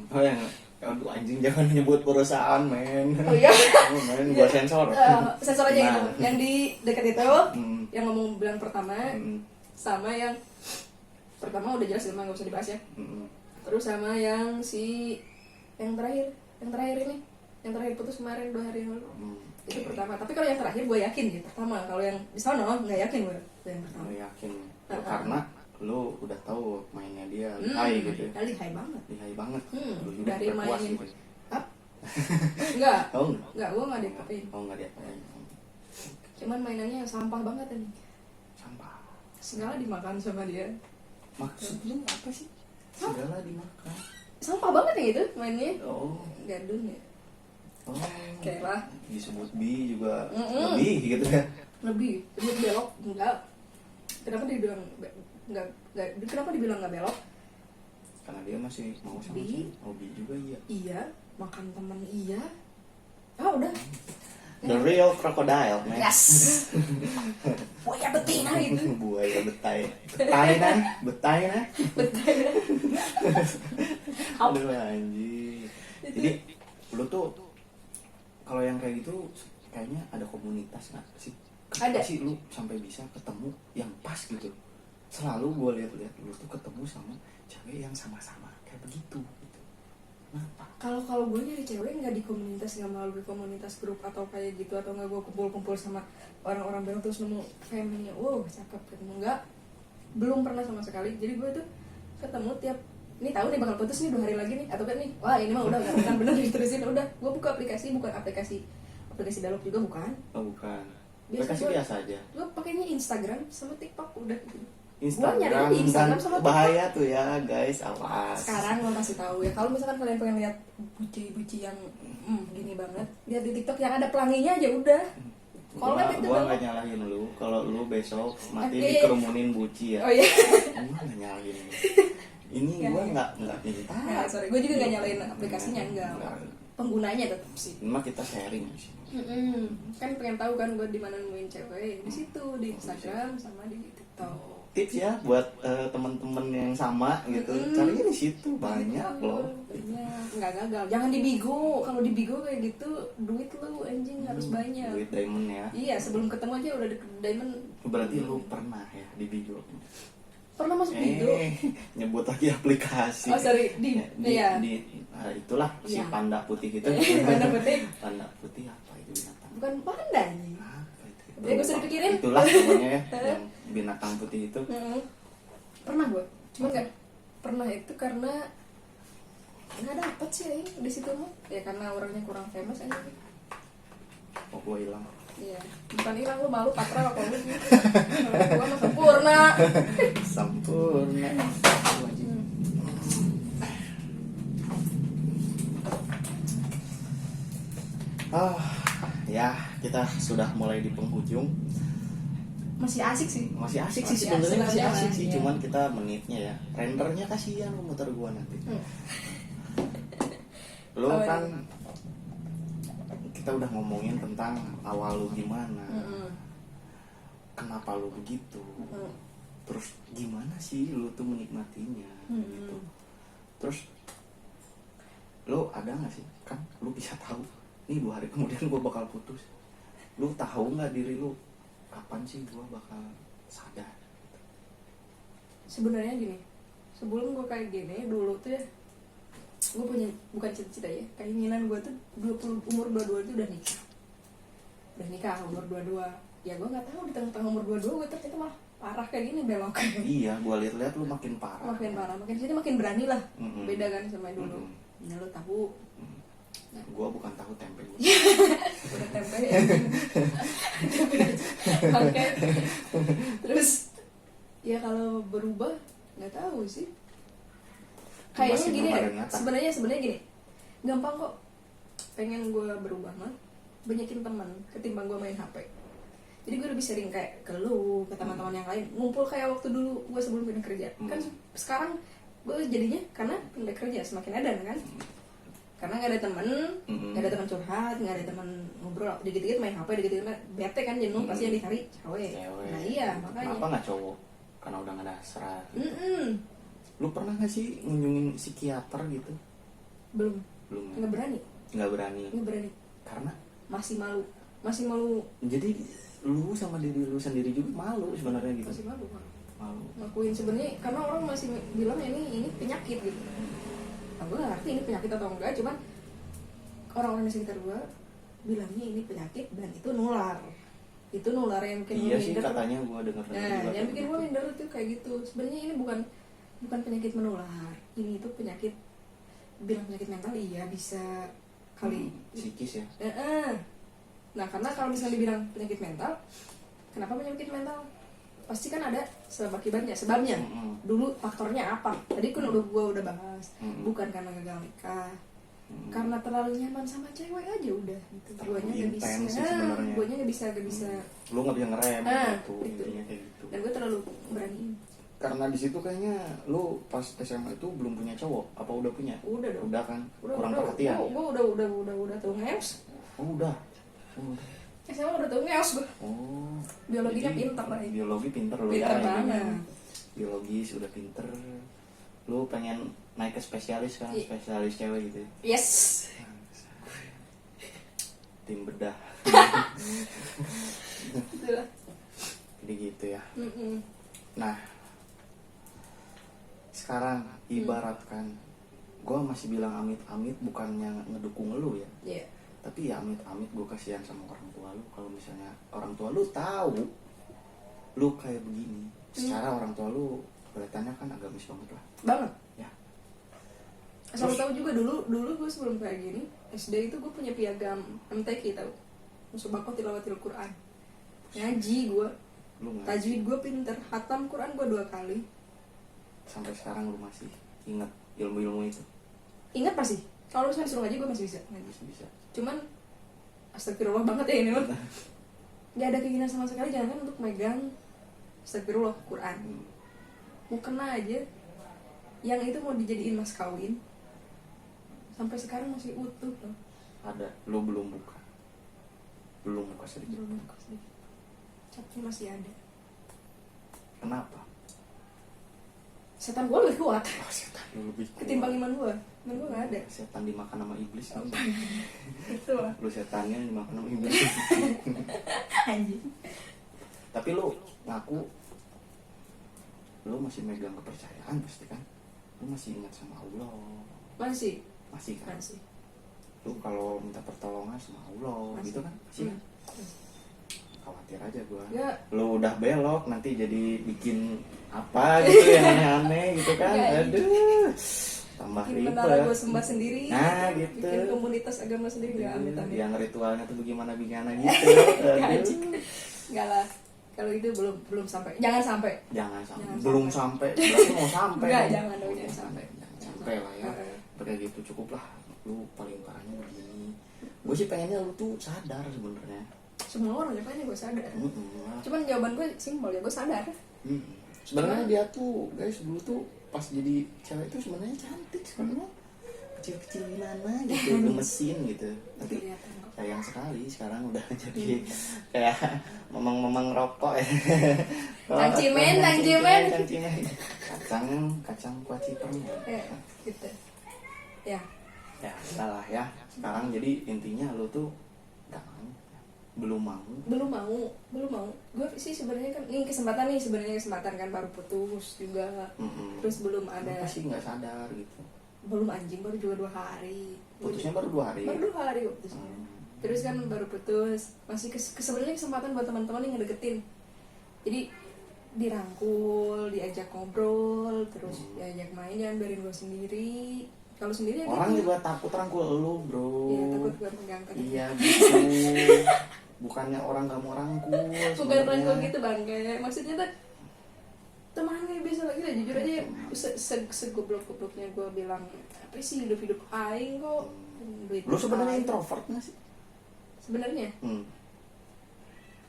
oh yang aduh anjing jangan nyebut perusahaan men. Oh iya. Oh, men gua sensor. Sensor aja Nah. gitu. Yang di dekat itu Hmm. yang ngomong bilang pertama Hmm. sama yang pertama udah jelas emang nggak usah dibahas ya. Hmm. Terus sama yang si yang terakhir ini yang terakhir putus kemarin 2 hari yang lalu. Itu pertama. Tapi kalau yang terakhir gue yakin gitu pertama. Kalau yang di sana nggak yakin gue yang pertama. Lu yakin karena lu udah tahu mainnya dia lihai gitu ya. Lihai banget. Lihai banget. Lu juga Dari berpuas mainin. gitu. Hah? Enggak. Oh enggak. Enggak, gue nggak diapain. Oh enggak diapain. Cuman mainannya sampah banget nih. Sampah. Segala dimakan sama dia. Maksud lu apa sih? Segala dimakan. Sampah banget ya gitu mainnya. Oh. Gadun ya. Oh. Kayak lah. Disebut bi juga lebih gitu ya. Lebih belok enggak. Kenapa dibilang kenapa dibilang nggak belok? Karena dia masih mau sama cewek. Hobi juga iya. Iya, makan teman iya. Ah udah. The real crocodile, man. Yes. Buaya betina itu. Buaya betai nah. Aduh anjing. Jadi lu tuh kalau yang kayak gitu kayaknya ada komunitas nggak sih? Ada sih lu sampai bisa ketemu yang pas gitu. Selalu gue lihat lu tuh ketemu sama cewek yang sama-sama kayak begitu gitu. Kenapa? Kalau gue nyari cewek nggak di komunitas, nggak melalui komunitas grup atau kayak gitu, atau nggak gue kumpul-kumpul sama orang-orang baru terus nemu feminya, wow cakep ketemu, nggak, belum pernah sama sekali. Jadi gue tuh ketemu tiap ini tahu nih bakal putus nih 2 hari lagi nih, atau kan nih wah ini mah udah nggak akan bener diterusin, udah gue buka aplikasi, bukan aplikasi belok juga bukan. Oh bukan. Biasa Biasa aja. Gue pakainya Instagram sama TikTok udah gitu. Instagram, di Instagram sama bahaya tuh ya guys, awas. Sekarang gue kasih tahu ya, kalau misalkan kalian pengen lihat buci yang gini banget, lihat di TikTok yang ada pelanginya aja udah. Gua nggak nyalahin lu, kalau lu besok mati dikerumunin buci ya. Oh iya. Gua nggak nyalahin lu. Ini gua nggak minta. Nah, sorry, gue juga nggak nyalain aplikasinya, enggak. Penggunanya tetap sih. Cuma kita sharing sih. Kan pengen tahu kan gue di mana nemuin cewek, di situ di Instagram sama di TikTok. Tips ya buat teman-teman yang sama gitu, carinya di situ banyak loh. Banyak, nggak gagal. Jangan dibigo. Kalau dibigo kayak gitu, duit lu anjing harus banyak. Duit diamond ya. Iya, sebelum ketemu aja udah deket diamond. Berarti lu pernah ya di bigo? Pernah masuk bigo? Nyebut lagi aplikasi. Oh sorry, iya. Itulah si iya. Panda putih itu. Panda putih. Panda putih apa itu binatang? Bukan panda nih. Ya gue usah dipikirin. Itulah pokoknya ya, yang binatang putih itu. Pernah gue, cuma nggak pernah itu karena nggak dapet sih ya di situ mah. Ya karena orangnya kurang famous aja. Oh gue hilang. Iya, bukan hilang, lu malu patra kalau lu gitu. Kalau gue mah sempurna. Sempurna. Ya kita sudah mulai di penghujung. Masih asik sih. Masih asik sih sebenarnya, masih asik sih. Cuman kita menitnya ya, rendernya kasihan lu muter gua nanti. Lu kan kita udah ngomongin tentang awal lu gimana, kenapa lu begitu, terus gimana sih lu tuh menikmatinya, gitu. Terus lu ada nggak sih, kan lu bisa tahu nih 2 hari kemudian gue bakal putus, lu tahu nggak diri lu kapan sih gue bakal sadar? Sebenarnya gini, sebelum gue kayak gini dulu tuh ya, gue punya bukan cita-cita ya, keinginan gue tuh umur 22 tuh udah nikah umur 22. Ya gue nggak tahu di tengah-tengah umur 22 gue ternyata malah parah kayak gini belok. Iya, gue lihat lu makin parah. Makin sini makin berani lah. Beda kan sama dulu. Ya lu tahu. Nah, gue bukan tahu tempe. Udah tempe ya. Oke. Terus ya kalau berubah nggak tahu sih. Kayaknya gini deh. Sebenarnya gini. Gampang kok. Pengen gue berubah mah banyakin teman ketimbang gue main HP. Jadi gue lebih sering kayak ke lu, ke teman-teman yang lain, ngumpul kayak waktu dulu gue sebelum pindah kerja. Kan sekarang gue jadinya karena pindah kerja semakin edan kan. Karena nggak ada teman, nggak ada teman curhat, nggak ada teman ngobrol, dikit-dikit main HP, dikit-dikit bete kan jenuh, pasti yang dicari cewek. Nah iya makanya. Kenapa nggak cowok? Karena udah nggak ada hasrat. Lu pernah nggak sih ngunjungin psikiater gitu? Belum. Ya? Nggak berani. Nggak berani. Karena masih malu. Jadi lu sama diri lu sendiri juga malu sebenarnya gitu. Masih malu. Ngakuin sebenarnya karena orang masih bilang ini penyakit gitu. Nah, gue gak ngerti ini penyakit atau enggak, cuman orang-orang di sekitar gue bilangnya ini penyakit dan itu nular yang bikin iya gue minder. Iya sih katanya gue denger. Nah yang bikin gue minder itu kayak gitu. Sebenarnya ini bukan penyakit menular, ini tuh penyakit, bilang penyakit mental iya bisa kali. Psikis ya. Nah karena kalau misalnya dibilang penyakit mental, kenapa penyakit mental? Pasti kan ada sebab akibatnya. Sebabnya dulu faktornya apa? Tadi kan gue udah bahas. Bukan karena gagal nikah, Karena terlalu nyaman sama cewek aja udah gitu. Terlalu Guanya nggak bisa, intens sih sebenarnya. guanya nggak bisa. Lu nggak bisa ngerem gitu, itu. intinya kayak gitu. Dan gue terlalu berani. Karena di situ kayaknya lu pas SMA itu belum punya cowok, apa udah punya? Udah dong. Udah kan? Udah, Kurang perhatian. Gue udah tuh ngeus. Oh, udah. Oh, udah. SMA udah tuh ngeus gue. Oh. Biologinya Jadi, pinter lah. Biologi pinter lu Pinter ya. banget. Biologis udah pinter. Lu pengen naik ke spesialis kan? Spesialis cewek gitu ya? Yes. Tim bedah. Itulah. Jadi gitu ya. Mm-mm. Nah, sekarang ibaratkan gue masih bilang amit-amit bukannya ngedukung lu ya. Iya. Tapi ya amit-amit gue kasihan sama orang tua lu. Kalau misalnya orang tua lu tahu lu kayak begini, secara orang tua lu kelihatannya kan agamis banget lah. Banget. Ya. Asal tahu juga dulu gue sebelum kayak gini SD itu gue punya piagam MTQ tau, Musobaqah Tilawatil Quran. Ngaji gue, Lu nggak tajwid gue pinter, khatam Quran gue 2 kali. sampai sekarang lu masih ingat ilmu-ilmu itu? Ingat pasti. Kalau misalnya disuruh ngaji gue masih bisa ngaji. Bisa. Cuman astagfirullah banget ya ini loh. Gak ada keinginan sama sekali jangan untuk megang astagfirullah Quran. Mau kena aja. Yang itu mau dijadiin mas kawin. Sampai sekarang masih utuh loh. Ada, lu belum buka. Belum buka sedikit. Belum buka sedikit. Capnya masih ada. Kenapa? Setan gue lebih kuat Oh, setan lu lebih kuat. ketimbang iman gue. Iman gue gak ada. Setan dimakan sama iblis kan? Itu lah. Lu setannya dimakan sama iblis. Anjing. Tapi lu ngaku lu masih megang kepercayaan pasti kan? Lu masih ingat sama Allah. Masih. Masih kan? Masih. Lu kalau minta pertolongan sama Allah Masih. gitu kan? Masih kan? Masih. Khawatir aja gua. Ya. Lu udah belok nanti jadi bikin apa gitu yang aneh-aneh gitu kan? Ya, Aduh. Tambah Bikin menara gue ribet. sembah sendiri. Nah, gitu. Bikin komunitas agama sendiri. Gak amit-amit. Yang ritualnya tuh bagaimana gitu. Anjing. Enggak lah. Kalau itu belum sampai. Jangan sampai. Jangan sampai. Jangan Belum sampai. Berarti mau sampai. Enggak, dong. jangan dong, jangan sampai. Jangan sampai lah ya. Kayak gitu cukup lah. Lu paling parahnya begini. Gue sih pengennya lu tuh sadar sebenarnya. Semua orang pengen gue sadar. Mm-mm. Cuman jawaban gue simpel ya, gue sadar. Sebenarnya dia tuh guys dulu tuh pas jadi cewek itu sebenarnya cantik sebenarnya, kecil-kecil gimana gitu, gemesin gitu. Tapi Kelihatan kok. sayang sekali sekarang udah jadi kayak memang rokok ya. Tangcimen. Kacang kuat cipernya. Ya, gitu. Ya. Ya, salah ya. Sekarang jadi intinya lu tuh nggak mau, belum mau. belum mau gue sih sebenarnya kan ini kesempatan kan baru putus juga. Terus belum ada. Kenapa sih nggak sadar gitu? Belum anjing, baru juga 2 hari. Putusnya baru 2 hari. Baru 2 hari putusnya. Terus kan baru putus, masih sebenarnya kesempatan buat teman-teman yang ngedeketin. Jadi dirangkul, diajak ngobrol, terus diajak main, jangan biarin gue sendiri. Kalau sendiri orang juga takut rangkul lu, bro. Iya, takut gue pegang tangan. Iya gitu. Bukannya orang gak mau rangkul. Bukan rangkul gitu bang, kayak maksudnya tuh temannya bisa lagi lah, jujur aja segoblok-gobloknya gue bilang apa sih hidup aing kok. Lu sebenarnya introvert nggak sih? Sebenarnya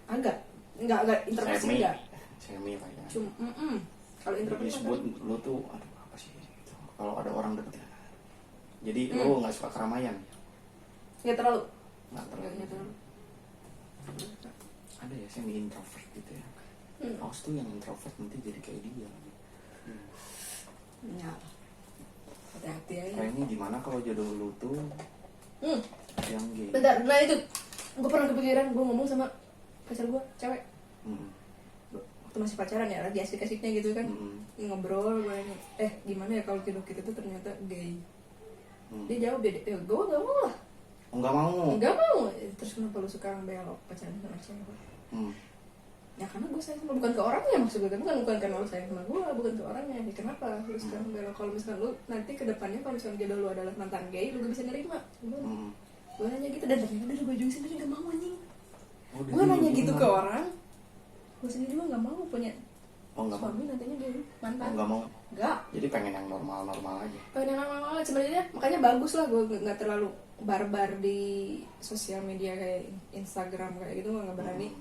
agak enggak introversi enggak. Semi lah ya. Cuma kalau introvert disebut lu tuh aduh apa sih gitu. Kalau ada orang deketin. Jadi lu nggak suka keramaian? nggak terlalu. Nggak terlalu. Ada ya semi introvert gitu ya. Awas tuh yang introvert nanti jadi kayak dia. Ya. Hati-hati aja. Kayaknya gimana kalau jodoh lu tuh yang gay? Bentar, nah itu gue pernah kepikiran, gue ngomong sama pacar gue, cewek. Waktu masih pacaran ya, lagi asik-asiknya gitu kan. Ngobrol, gue nanya, gimana ya kalau jodoh kita tuh ternyata gay. Dia jawab, gue gak mau lah. Nggak mau? Nggak mau. Terus kenapa lu suka belok pacaran sama cewek? Ya karena gue sayang sama, bukan ke orangnya maksud gue, bukan karena lu sayang sama gue, bukan ke orangnya. Ya kenapa lu sekarang belok? Kalau misalkan lu nanti kedepannya kalau misalkan jodoh lu adalah mantan gay, lu gak bisa nerima. Gue nanya gitu, dan ternyata dari gue juga sendiri gak mau anjing. Gue nanya gitu ke orang, gue sendiri juga gak mau punya Oh nggak mau. Suami nantinya dia Oh, mantan. nggak mau. Enggak. Jadi pengen yang normal-normal aja. Pengen yang normal sebenarnya, makanya bagus lah gue nggak terlalu barbar di sosial media kayak Instagram kayak gitu, nggak berani.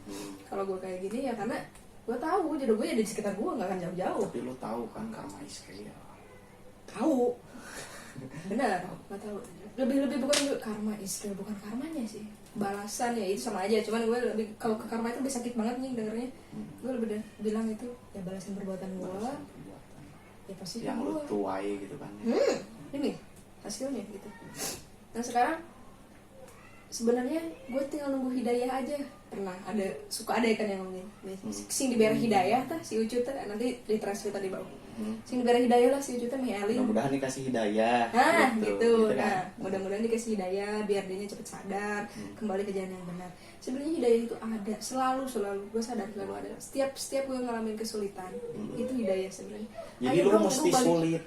Kalau gue kayak gini ya karena gue tahu jodoh gue ya di sekitar gue, nggak akan jauh-jauh. Tapi lu tahu kan karma is real. Tahu. Benar, nggak tahu. Lebih bukan karma istri, bukan karmanya sih. Balasan ya itu sama aja, cuman gue lebih kalau ke karma itu udah sakit banget nih dengernya. Gue lebih bilang itu ya balasan perbuatan gue. Balasan perbuatan. Ya pasti Yang lu gue. tuai gitu kan. Ini hasilnya gitu. Nah sekarang sebenarnya gue tinggal nunggu hidayah aja. Pernah suka ada kan yang ngomongin sing diberi hidayah tah si Ucu teh, nanti di translate tadi bawah. Sing diberi hidayah lah si Ucu teh mihalin. Mudah-mudahan dikasih hidayah. Nah gitu. kan? Nah mudah-mudahan dikasih hidayah biar dia cepet sadar kembali ke jalan yang benar. Sebenarnya hidayah itu ada selalu gue sadar selalu ada. Setiap gue ngalamin kesulitan itu hidayah sebenarnya. Jadi lu mesti sulit.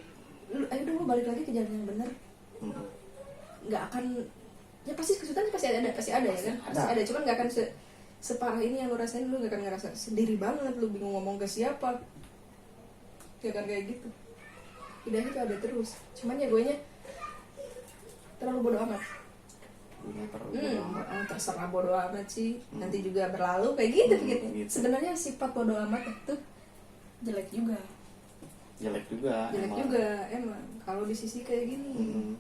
Ayo dong lu balik lagi ke jalan yang benar. Nggak akan ya pasti kesulitan pasti ada ya kan pasti ada, cuman nggak akan separah ini yang lu rasain. Lu nggak akan ngerasa sendiri banget, lu bingung ngomong ke siapa, gak akan kayak gitu. Hidayah itu ada terus, cuman ya gue nya terlalu bodo amat. Terserah bodo amat sih, nanti juga berlalu kayak gitu gitu. Sebenarnya sifat bodo amat itu jelek juga emang kalau di sisi kayak gini.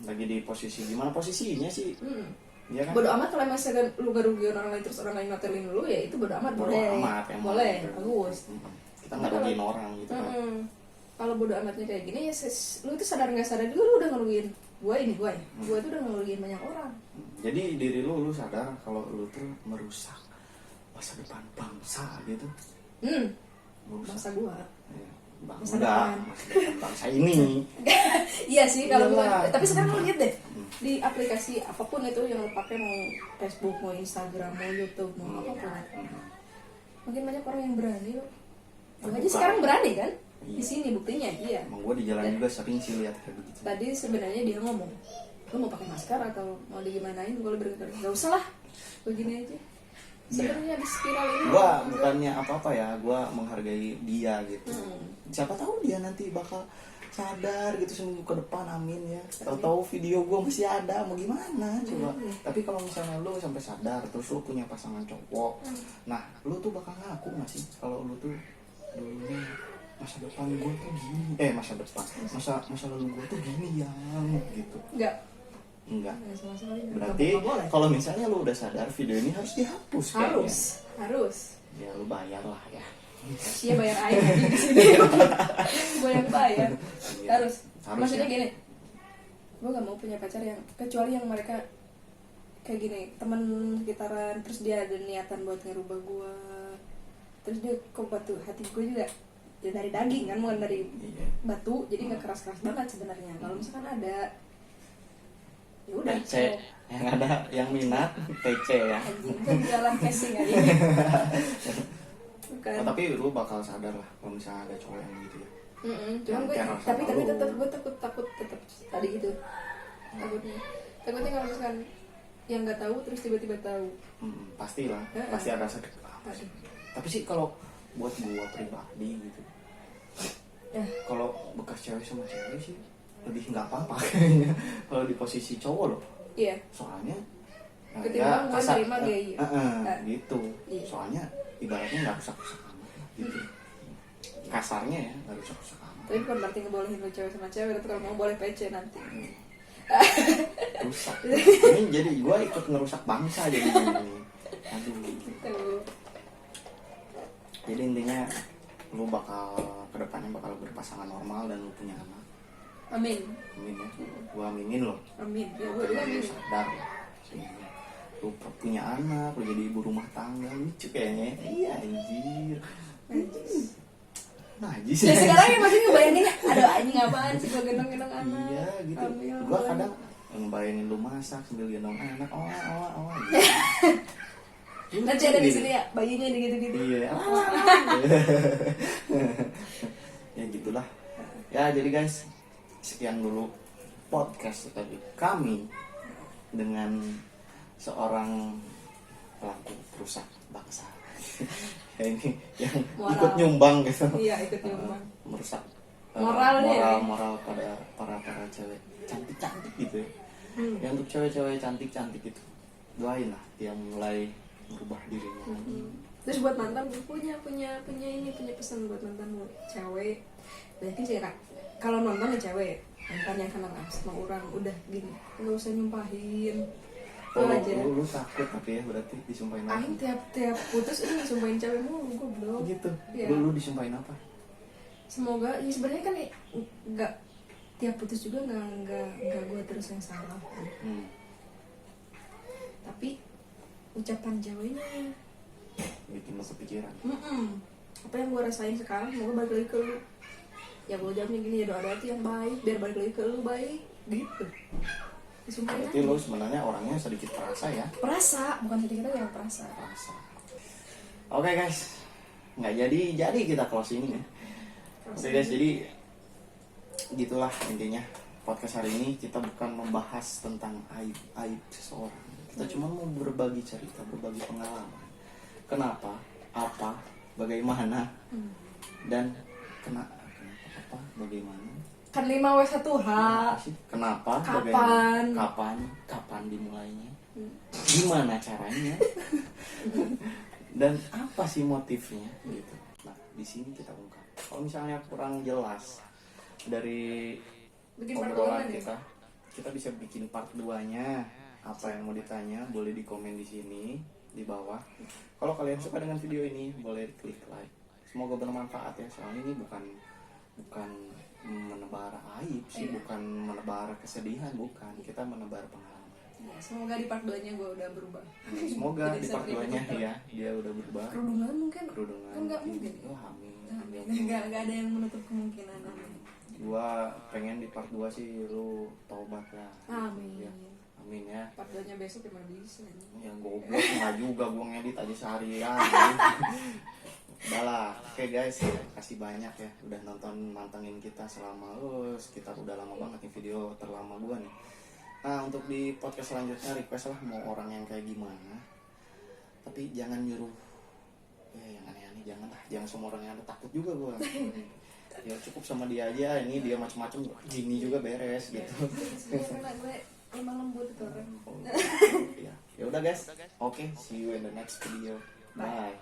Lagi di posisi gimana posisinya sih? Ya kan? Bodo amat kalau misalkan lu gak rugi orang lain terus orang lain ngotelin lu ya itu bodo amat. Bodo amat emang. Boleh bagus. Kita nggak rugiin orang gitu kan. Kalau bodo amatnya kayak gini ya lu itu sadar nggak sadar juga lu udah ngerugiin gue tuh udah ngerugiin banyak orang. Jadi diri lu sadar kalau lu tuh merusak masa depan bangsa gitu. Bangsa gue. Masa depan bangsa ini. Iya sih kalau bukan. Tapi sekarang lu lihat deh di aplikasi apapun itu yang lu pakai, mau Facebook, mau Instagram, mau YouTube, mau apapun. Makin banyak orang yang berani loh. Gue aja sekarang berani kan? Di sini buktinya, iya. Emang gue di jalan juga sering sih lihat kayak begitu. Tadi sebenarnya dia ngomong, lu mau pakai masker atau mau digimanain? Gue berkata, gak usah lah, begini aja. Sebenarnya di spiral ini. Gue bukannya apa-apa ya, gue menghargai dia gitu. Siapa tahu dia nanti bakal sadar gitu seminggu ke depan, amin ya. Tahu-tahu video gue masih ada, mau gimana coba. Tapi kalau misalnya lu sampai sadar terus lu punya pasangan cowok, nah lu tuh bakal ngaku nggak sih kalau lu tuh dulunya masa depan gue tuh gini, masa lalu gue tuh gini yang gitu. Enggak. Berarti kalau misalnya lu udah sadar, video ini harus dihapus. Harus. Ya lu bayar lah ya. Iya bayar air di sini. Gue yang bayar. Harus. Maksudnya ya? gini, gue gak mau punya pacar yang kecuali yang mereka kayak gini, teman sekitaran, terus dia ada niatan buat ngerubah gue, terus dia kok batu hati gue juga ya dari daging kan, bukan dari batu, jadi nggak keras-keras banget sebenarnya. Kalau misalkan ada ya udah PC yang ada yang minat PC ya. Anjing kan jualan casing aja. Bukan. Oh, tapi lu bakal sadar lah kalau misalnya ada cowok yang gitu ya. Cuman gue tapi tetap gue takut tetap tadi itu takutnya kalau misalkan yang nggak tahu terus tiba-tiba tahu. Pastilah, pasti ada sedikit. Tapi sih kalau buat gua pribadi gitu, kalau bekas cewek sama cewek sih lebih nggak apa-apa kayaknya kalau di posisi cowok loh. Iya. Soalnya ketimbang gue terima gitu. Iya. Soalnya ibaratnya nggak rusak-rusak amat gitu. Kasarnya ya nggak rusak-rusak amat. Tapi bukan berarti ngebolehin lu cewek sama cewek, tapi kalau mau boleh PC nanti. Rusak. Ini jadi gua ikut ngerusak bangsa jadi ini. Aduh. Gitu. Jadi intinya lu bakal kedepannya bakal berpasangan normal dan lu punya anak. Amin Ya. Gua aminin loh. Amin. Ya gua juga amin. Sadar. Lu punya anak, lu jadi ibu rumah tangga, lucu kayaknya. Iya anjir. Najis. Ya sekarang ya masih ngebayanginnya, aduh anjing apaan sih gua gendong-gendong anak. Iya gitu. Ambil, gua kadang ngebayangin lu masak sambil gendong anak, gitu. Nanti ada di sini ya bayinya gitu-gitu. Iya. Ya gitulah. Ya jadi guys, sekian dulu podcast tadi kami dengan seorang pelaku perusak bangsa. ya ini yang Moral. ikut nyumbang gitu. Iya, ikut nyumbang. Merusak Moralnya ya? moral pada para cewek cantik gitu ya. Ya untuk cewek-cewek cantik itu doain lah dia mulai merubah dirinya. Terus buat mantan punya pesan buat mantan cewek. Berarti sih Kak, kalau nonton ya cewek, mantan yang kenal sama orang udah gini, nggak usah nyumpahin. Itu aja. Lu takut tapi ya berarti disumpahin apa? Aing tiap putus ini disumpahin cewek mulu, goblok. Gitu. Iya. Lu disumpahin apa? Semoga ya sebenarnya kan nggak tiap putus juga nggak gue terus yang salah. Tapi ucapan ceweknya Bikin lu kepikiran. apa yang gue rasain sekarang semoga balik lagi ke lu. Ya gue jawabnya gini, ya doa hati yang baik biar balik lagi ke lu baik gitu. Disumpahin Berarti lu sebenarnya orangnya sedikit perasa ya? perasa, bukan sedikit aja yang perasa. Oke guys, nggak jadi kita closing ya. Oke guys, jadi gitulah intinya podcast hari ini kita bukan membahas tentang aib seseorang. Kita cuma mau berbagi cerita, berbagi pengalaman. Kenapa, apa, bagaimana, dan kenapa, apa, bagaimana. Kan 5W1H. Kenapa, Kapan? bagaimana, kapan dimulainya, gimana caranya, dan apa sih motifnya gitu. Nah, di sini kita ungkap. Kalau misalnya kurang jelas dari Bikin part obrolan dua ya? kita bisa bikin part 2-nya. Apa yang mau ditanya boleh di komen di sini di bawah. Kalau kalian suka dengan video ini boleh klik like. Semoga bermanfaat ya. Soalnya ini bukan menebar aib sih, bukan menebar kesedihan, bukan. Kita menebar pengalaman. Ya, semoga di part 2-nya gue udah berubah. Semoga Jadi di part sering 2-nya berubah. ya dia udah berubah. Kerudungan mungkin? Kerudungan. Kan nggak mungkin. Oh, amin. Nggak ada yang menutup kemungkinan. Amin. Gua pengen di part 2 sih lu taubat lah. Amin. Ya. Amin ya. Part 2-nya besok gimana bisa? Yang goblok nggak juga gua ngedit aja seharian. Udah lah. Oke guys, kasih banyak ya udah nonton mantengin kita selama sekitar udah lama banget nih, video terlama gua nih. Nah, untuk di podcast selanjutnya request lah mau orang yang kayak gimana. Tapi jangan nyuruh ya yang aneh-aneh, jangan semua orang yang ada, takut juga gua. Ya cukup sama dia aja, ini dia macam-macam gini juga beres gitu. Karena gue emang lembut itu orang. Ya udah guys. Oke, see you in the next video. Bye.